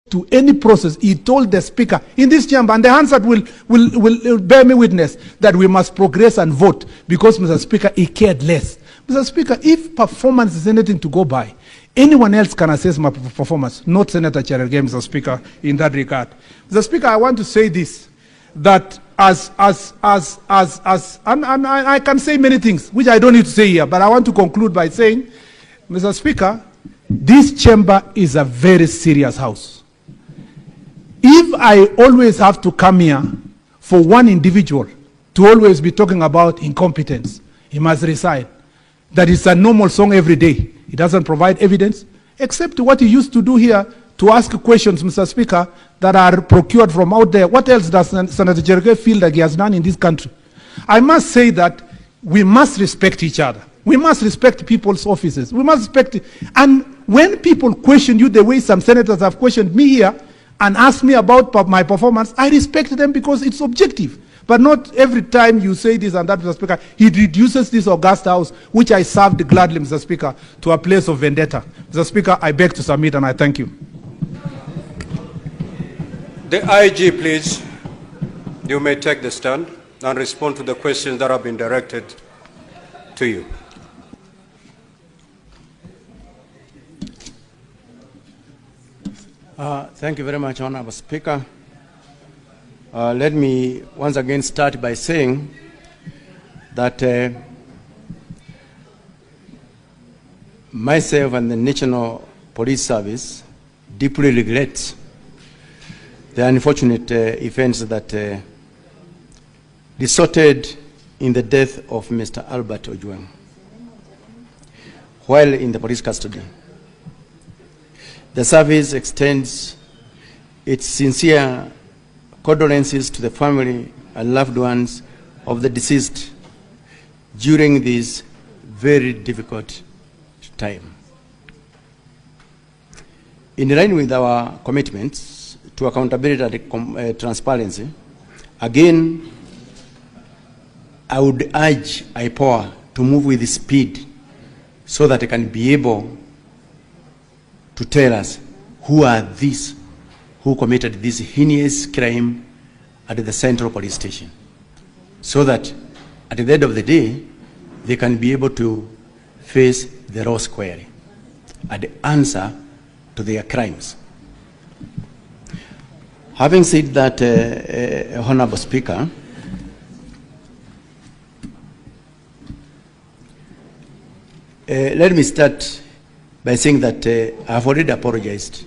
to any process. He told the speaker in this chamber, and the Hansard will bear me witness, that we must progress and vote because, Mr. Speaker, he cared less. Mr. Speaker, if performance is anything to go by, anyone else can assess my performance, not Senator Cherargei, Mr. Speaker, in that regard. Mr. Speaker, I want to say this, that and I can say many things, which I don't need to say here, but I want to conclude by saying, Mr. Speaker, this chamber is a very serious house. If I always have to come here for one individual to always be talking about incompetence, he must resign. That is a normal song every day. He doesn't provide evidence, except what he used to do here to ask questions, Mr. Speaker, that are procured from out there. What else does Senator Cherargei feel like he has done in this country? I must say that we must respect each other. We must respect people's offices. We must respect it. And when people question you the way some senators have questioned me here and asked me about my performance, I respect them because it's objective. But not every time you say this and that, Mr. Speaker, he reduces this august house, which I served gladly, Mr. Speaker, to a place of vendetta. Mr. Speaker, I beg to submit and I thank you. The IG, please. You may take the stand and respond to the questions that have been directed to you. Thank you very much, Honorable Speaker. Let me once again start by saying that myself and the National Police Service deeply regret the unfortunate events that resulted in the death of Mr. Albert Ojwang while in the police custody. The service extends its sincere condolences to the family and loved ones of the deceased during this very difficult time. In line with our commitments to accountability and transparency, again, I would urge IPOA to move with speed so that it can be able to tell us who are these who committed this heinous crime at the Central Police Station, so that at the end of the day, they can be able to face the raw square and answer to their crimes. Having said that, Honorable Speaker, let me start by saying that I have already apologized